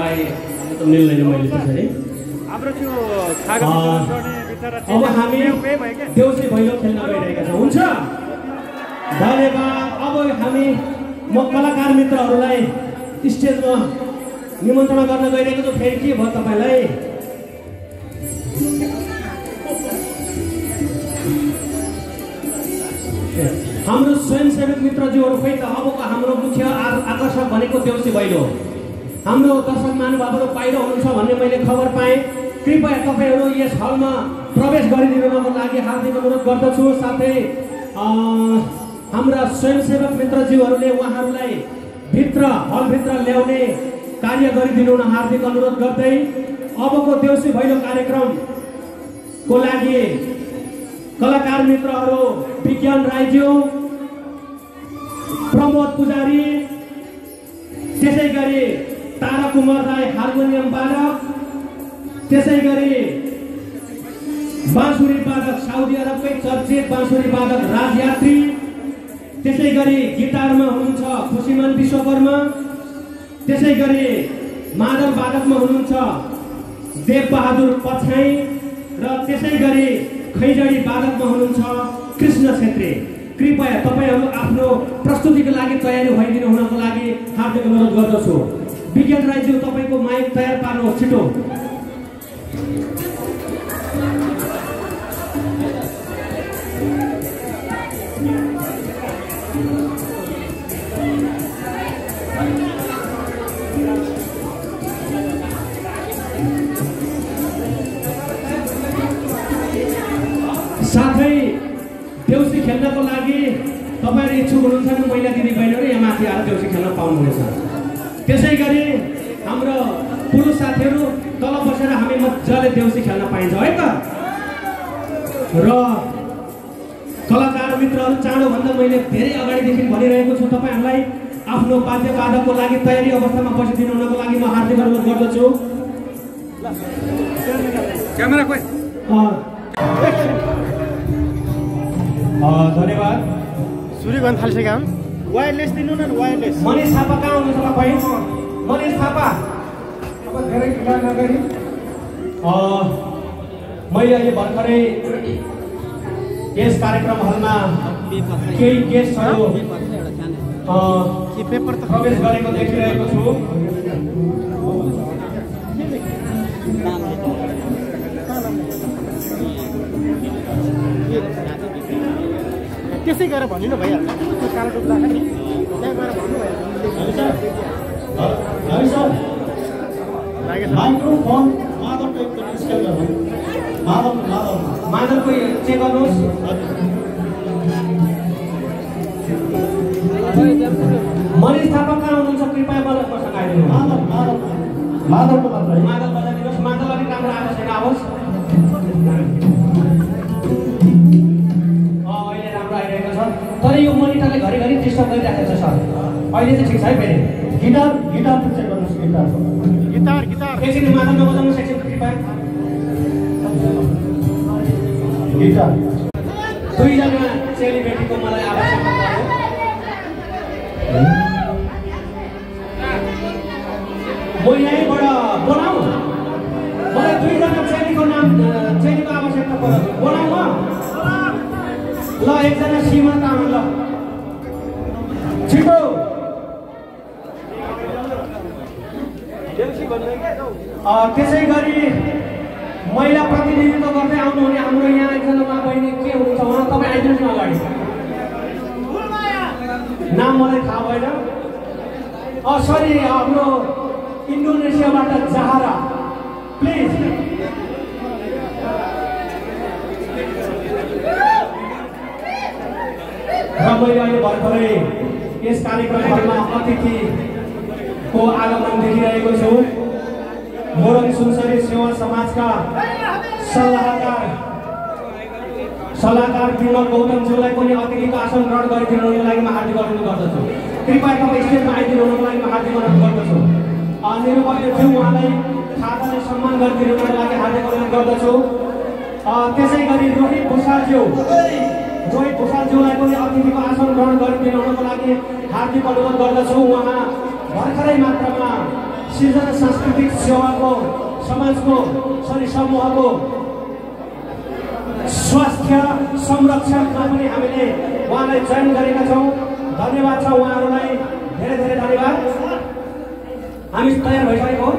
राई त मिल्दैन मैले त्यसरी। अब हामी देउसी भैलो खेल्न गइरहेका छौँ। हुन्छ, धन्यवाद। अब हामी म कलाकार मित्रहरूलाई स्टेजमा निमन्त्रणा गर्न गइरहेको छु। फेरि के भयो तपाईँलाई? हाम्रो स्वयंसेवक मित्रज्यूहरू खोइ त। अबको हाम्रो मुख्य आकर्षक भनेको देउसी भैलो। हाम्रो दर्शक महानुभावहरू बाहिर हुनुहुन्छ भन्ने मैले खबर पाएँ। कृपया तपाईँहरू यस हलमा प्रवेश गरिदिनुको लागि हार्दिक अनुरोध गर्दछु। साथै हाम्रा स्वयंसेवक मित्रज्यूहरूले उहाँहरूलाई हलभित्र ल्याउने कार्य गरिदिनु हुन हार्दिक अनुरोध गर्दै अबको देउसी भैलो कार्यक्रमको लागि कलाकार मित्रहरू विज्ञान राईज्यू, प्रमोद पुजारी, त्यसै गरी तारा कुमार राई हार्मोनियम वादक, त्यसै गरी बाँसुरी वादक साउदी अरबकै चर्चित बाँसुरी वादक राजयात्री, त्यसै गरी गिटारमा हुनुहुन्छ खुसीमान विश्वकर्मा, त्यसै गरी मादल वादकमा हुनुहुन्छ देव बहादुर पछाई र त्यसै गरी खैजडी वादकमा हुनुहुन्छ कृष्ण छेत्री। कृपया तपाईँहरू आफ्नो प्रस्तुतिको लागि तयारी भइदिनु हुनको लागि हार्दिक अनुरोध गर्दछु। विज्ञान राईज्यू तपाईँको माइक तयार पार्नुहोस् छिटो। साथै देउसी खेल्नको लागि तपाईँहरू इच्छुक हुनुहुन्छ भने महिला दिदीबहिनीहरू यहाँ माथि आएर देउसी खेल्न पाउनुहुनेछ। त्यसै गरी हाम्रो पुरुष साथीहरू तल बसेर हामी मजाले देउसी खेल्न पाइन्छ है त। र कलाकार मित्रहरू चाँडोभन्दा मैले धेरै अगाडिदेखि भनिरहेको छु तपाईँहरूलाई आफ्नो वाद्यवादकको लागि तयारी अवस्थामा बसिदिनु हुनको लागि म हार्दिक अनुरोध गर्दछु। क्यामेरा खोइ। धन्यवाद। सुरु गर्न थालिसक्यो। वायरलेस दिनु न, वायरलेस। मनिष थापा कहाँ हुनुहुन्छ तपाईँ? मनिष थापा अब धेरै कुरा नगरी मैले अहिले भर्खरै यस कार्यक्रम हलमा केही गेस्टहरू प्रवेश गरेको देखिरहेको छु। त्यसै गरेर भन्नु न भइहाल्छ। त्यो कालो टोपी लगाएर नि त्यहाँ गएर भन्नु माइक्रोफोन मादलको चेक गर्नुहोस्। मनिष थापा कहाँ हुनुहुन्छ? कृपया मलाई प्रश्न आइदिनु। मादलको मात्र मादल बजाइदिनुहोस्। मादल अलिक राम्रो आएको छैन आवाज। अहिले राम्रो आइरहेको छ तर यो मोनिटरले घरिघरि डिस्टर्ब गरिराखेको छ सर। अहिले चाहिँ ठिक छ है। फेरि गिटार चेक गर्नुहोस्। गिटार एकछिन मादलमा बजाउनुहोस् एकछिन कृपया। गिटार दुईजना चेलीबेटीको मलाई आवश्यकता पर्यो। म यहीँबाट बोलाउँ? मलाई दुईजना चेलीको आवश्यकता पर्यो। बोलाउँ ल एकजना सीमा तामाङ। ल छिटो। त्यसै गरी महिला प्रतिनिधित्व गर्दै आउनुहुने हाम्रो यहाँ एकजना मा बहिनी के हुनुहुन्छ उहाँ तपाईँ आइदिनुहोस् न अगाडि। नाम मलाई थाहा भएन। सरी हाम्रो इन्डोनेसियाबाट जहारा प्लिज। र मैले अहिले भर्खरै यस कार्यक्रममा अतिथिको आगमन देखिरहेको छु। मोरङ सुनसरी सेवा समाजका सल्लाहकार विमल गौतमज्यूलाई पनि अतिथिको आसन ग्रहण गरिदिनुको लागि म हार्दिक अनुरोध गर्दछु। कृपया तपाईँ स्टेजमा आइदिनुको लागि म हार्दिक अनुरोध गर्दछु। निरुपज्यू उहाँलाई खातालाई सम्मान गरिदिनुको लागि हार्दिक अनुरोध गर्दछु। त्यसै गरी रोहित भूषालज्यूलाई पनि अतिथिको आसन ग्रहण गरिदिनुको लागि हार्दिक अनुरोध गर्दछु। उहाँ भर्खरै मात्रामा सृजना सांस्कृतिक सेवाको समाजको समूहको स्वास्थ्य संरक्षणमा पनि हामीले उहाँलाई चयन गरेका छौँ। धन्यवाद छ उहाँहरूलाई, धेरै धेरै धन्यवाद। हामी तयार भइसकेको हो।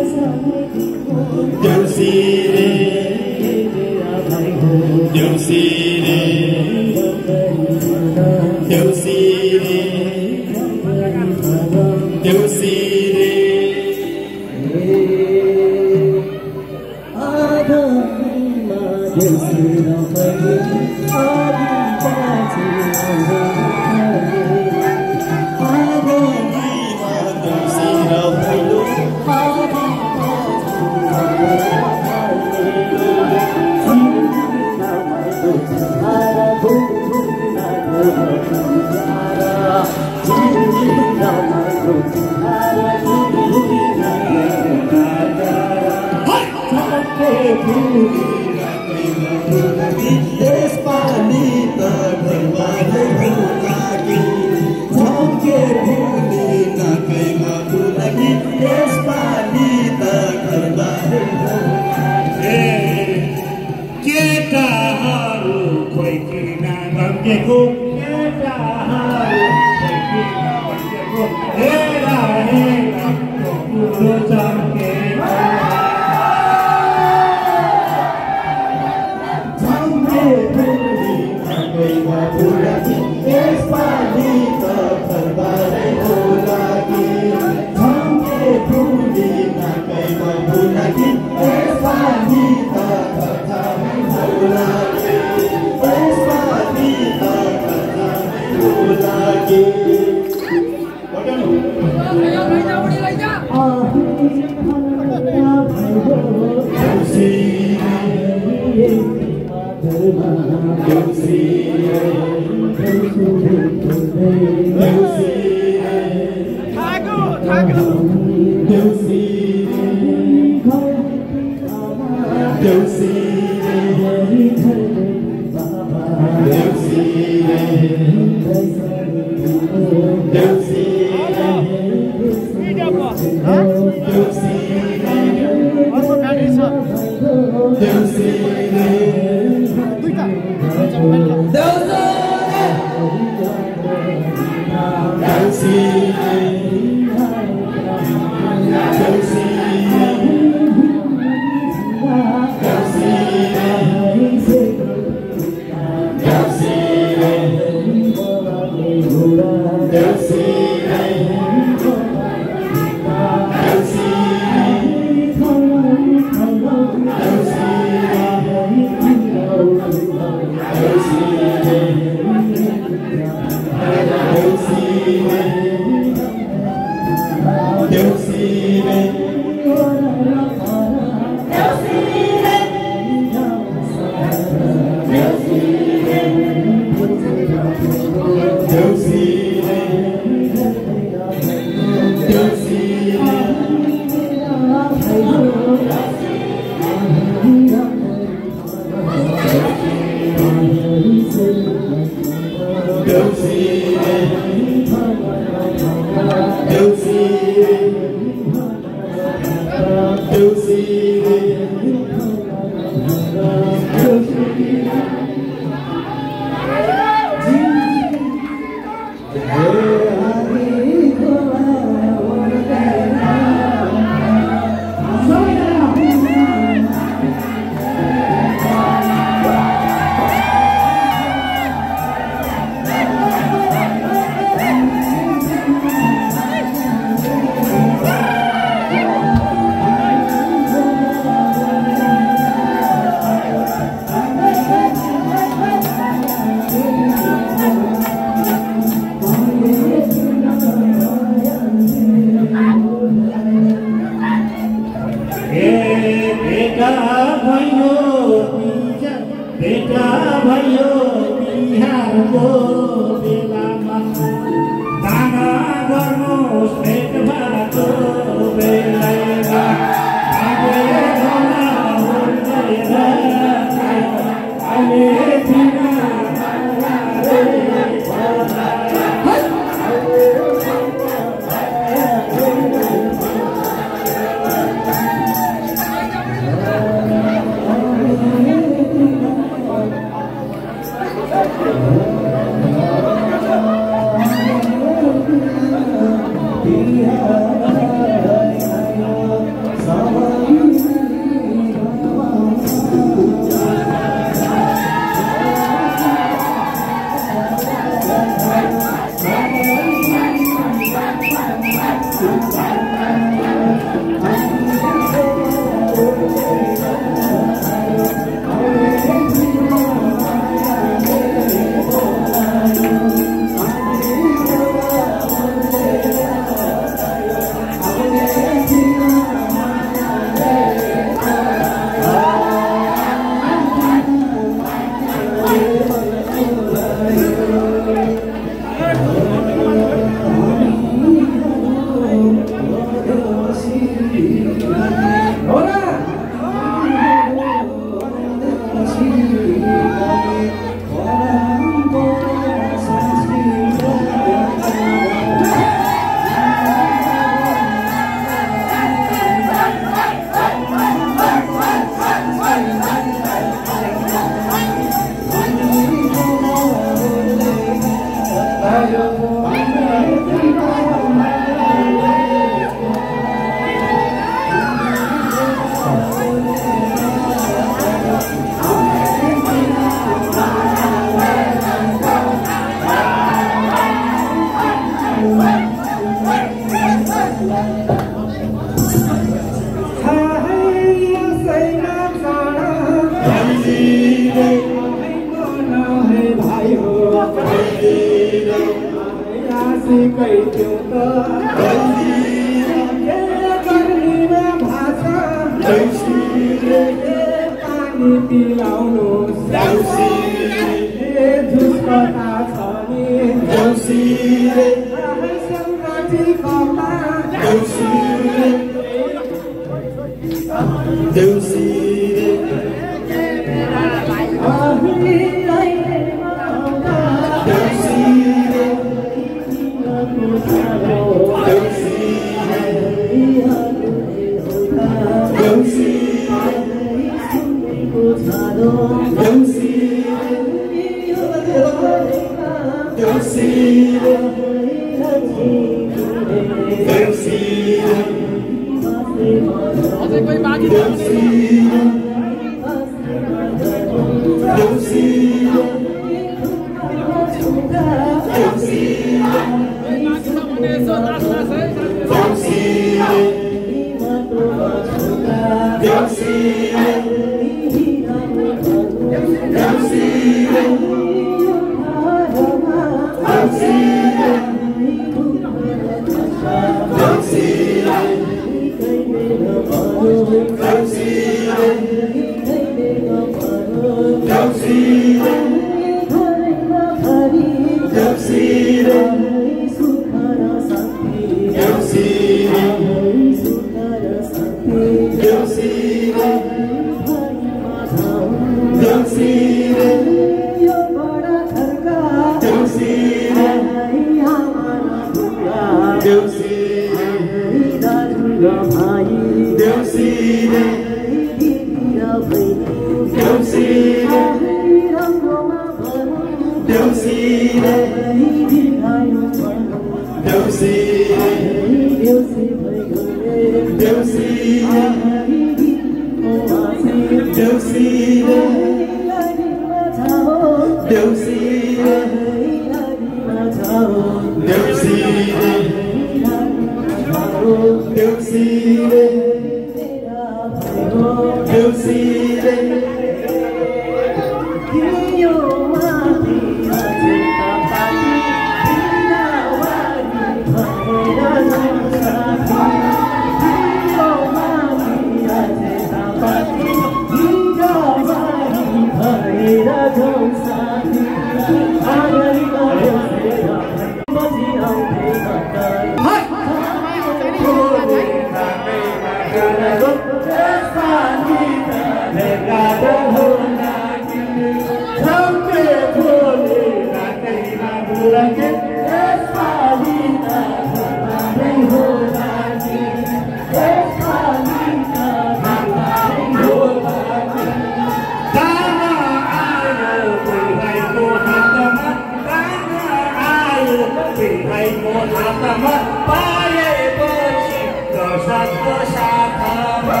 हातमा पाएपछि कसको साथमा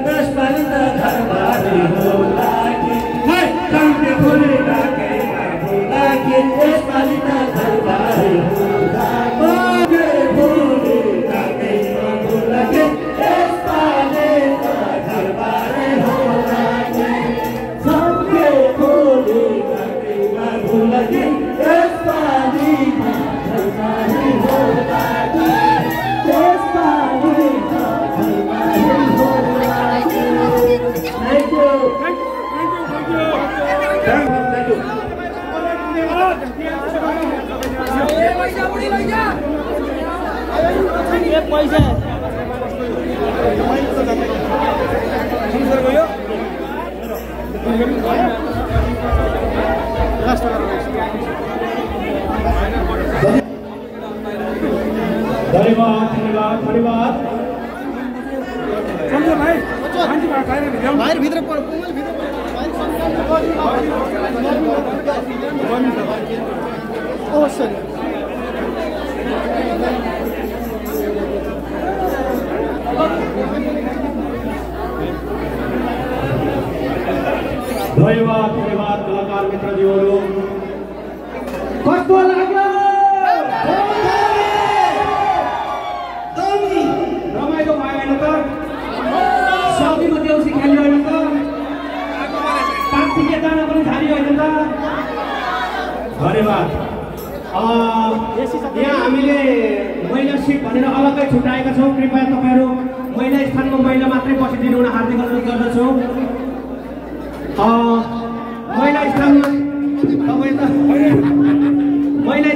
यसपालि त घरबारी होला कि कहिले फुले राखेमा होला कि यसपालि त घरबारी होला फुले राखेमा होला कि यसपालि त घरबारी होला कि सबके फुले राखेमा होला कि यसपालि त घरबारी होला कि यसपालि त घरबारी होला। Thank you. धन्यवाद बाहिर भित्र धन्यवाद कलाकार मित्रज्यूहरू कस्तो लाग्यो रमाइलो भयो होइन त साउदीमा देउसी खेल्यो होइन त कार्तिके दाना पनि खाली होइन त धन्यवाद यहाँ हामीले महिला सिट भनेर अलग्गै छुट्याएका छौँ कृपया तपाईँहरू महिला स्थानमा महिला मात्रै बसिदिनु हुन हार्दिक अनुरोध गर्दछौँ महिला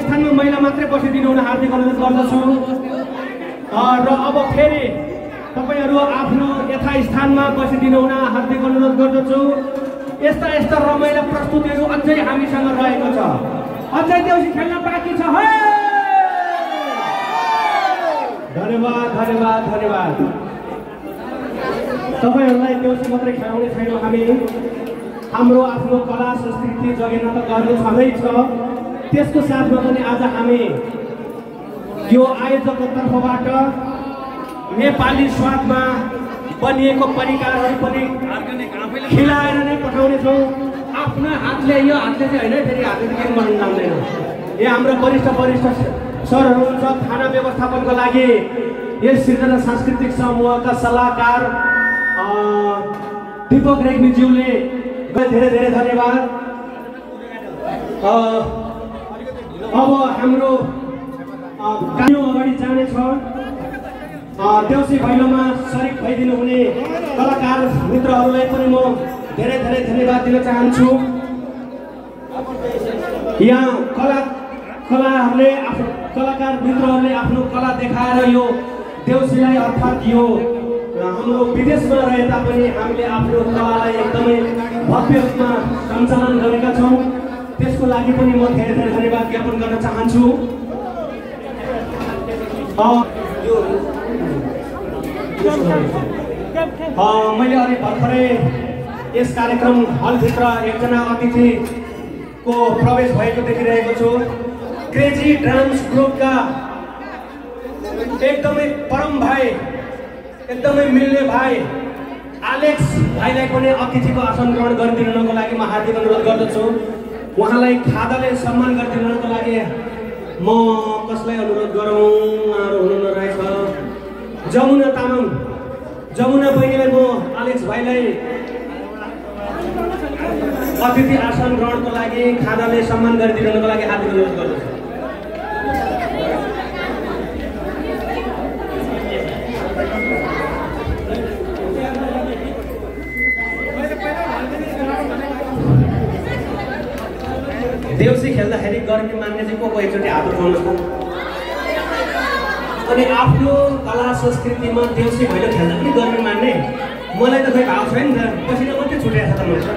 स्थानमा महिला मात्रै बसिदिनु हुन हार्दिक अनुरोध गर्दछौँ र अब फेरि तपाईहरू आफ्नो यथास्थानमा बसिदिनु हुन हार्दिक अनुरोध गर्दछु यस्ता रमाइला प्रस्तुतिहरू अझै हामीसँग रहेको छ अझै देउसी खेल्न बाँकी छ है धन्यवाद तपाईहरूलाई देउसी मात्रै खेलाउने छैनौँ हामी हाम्रो आफ्नो कला संस्कृति जगेर्न त गर्नु छँदैछ त्यसको साथमा पनि आज हामी यो आयोजकको तर्फबाट नेपाली स्वादमा बनिएको परिकारहरू पनि खिलाएर नै पठाउनेछौँ आफ्नो हातले यो हातले चाहिँ होइन फेरि हातले केही गर्नु जान्दैन यो हाम्रो वरिष्ठ सरहरू हुन्छ खाना व्यवस्थापनको लागि यस सृजना सांस्कृतिक समूहका सल्लाहकार दीपक रेग्मीज्यूले धेरै धन्यवाद अब हाम्रो अगाडि जानेछ देउसी भैलोमा सरिक भइदिनु हुने कलाकार मित्रहरूलाई पनि म धेरै धन्यवाद दिन चाहन्छु यहाँ कलाकार मित्रहरूले आफ्नो कला देखाएर यो देउसीलाई अर्थात् यो हाम्रो विदेशमा रहे तापनि हामीले आफ्नो कलालाई एकदमै भव्य रूपमा सञ्चालन गरेका छौँ त्यसको लागि पनि म धेरै धन्यवाद ज्ञापन गर्न चाहन्छु मैले अलि भर्खरै यस कार्यक्रम हलभित्र एकजना अतिथिको प्रवेश भएको देखिरहेको छु क्रेजी ड्राम्स ग्रुपका एकदमै परम भाइ एकदमै मिल्ने भाइ आलेक्स भाइलाई पनि अतिथिको आसन ग्रहण गरिदिनुको लागि म हार्दिक अनुरोध गर्दछु उहाँलाई खादाले सम्मान गरिदिनुको लागि म कसलाई अनुरोध गरौँ उहाँहरू हुनु नरहेछ जमुना तामाङ जमुना बहिनीलाई म आलेक्स भाइलाई अतिथि आसन ग्रहणको लागि खादाले सम्मान गरिदिनुको लागि हार्दिक अनुरोध गर्दछु देउसी खेल्दाखेरि गर्मी मान्ने चाहिँ को एकचोटि हात उठाउनुहोस् अनि आफ्नो कला संस्कृतिमा देउसी भैलो खेल्दा पनि गर्मी मान्ने मलाई त खै भाव छैन नि त पसिना मात्रै छुटेको छ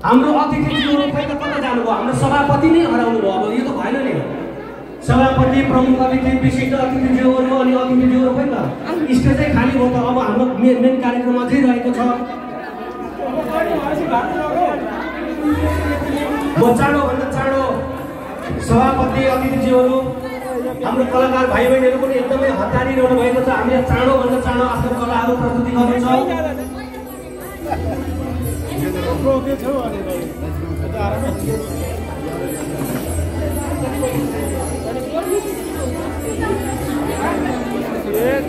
त हाम्रो अतिथिज्यूहरू खै त कता जानुभयो? हाम्रो सभापति नै हराउनु भयो। अब यो त भएन नि। सभापति, प्रमुख अतिथि, विशिष्ट अतिथिज्यूहरू अनि अतिथिज्यूहरू खै त स्टेजै खाली भयो त। अब हाम्रो मेन कार्यक्रम अझै रहेको छ। म चाँडोभन्दा चाँडो सभापति, अतिथिज्यूहरू, हाम्रो कलाकार भाइ बहिनीहरू पनि एकदमै हतारिरहनु भएको छ। हामीले चाँडोभन्दा चाँडो आफ्नो कलाहरू प्रस्तुति गर्नेछौँ।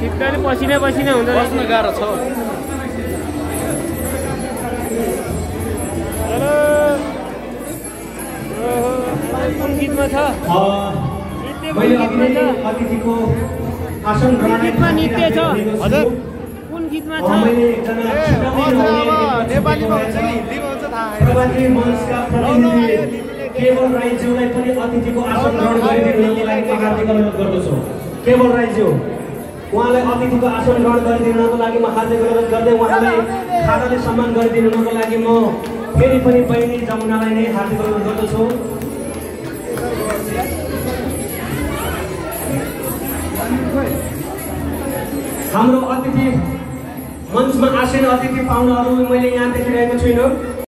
ठिक्कै पसिना पसिना हुन्छ, बस्न गाह्रो छ। कुन गीतमा छ? मैले अतिथिको आसन ग्रहण नृत्य छ हजुर। कुन गीतमा छ? नेपालीमा हुन्छ कि हिन्दीमा हुन्छ थाहा छैन। प्रवासी मञ्चका प्रतिनिधि केवल राईज्यूलाई पनि अतिथिको आसन ग्रहण गरिदिनुको लागि म हार्दिक अनुरोध गर्दछु। केवल राईज्यू, उहाँलाई अतिथिको आसन ग्रहण गरिदिनुको लागि म हार्दिक अनुरोध गर्दै उहाँलाई खादाले सम्मान गरिदिनुको लागि म फेरि पनि बहिनी जमुनालाई नै हार्दिक अनुरोध गर्दछु। हाम्रो अतिथि मञ्चमा आसीन अतिथि पाहुनाहरू मैले यहाँ देखिरहेको छुइनँ।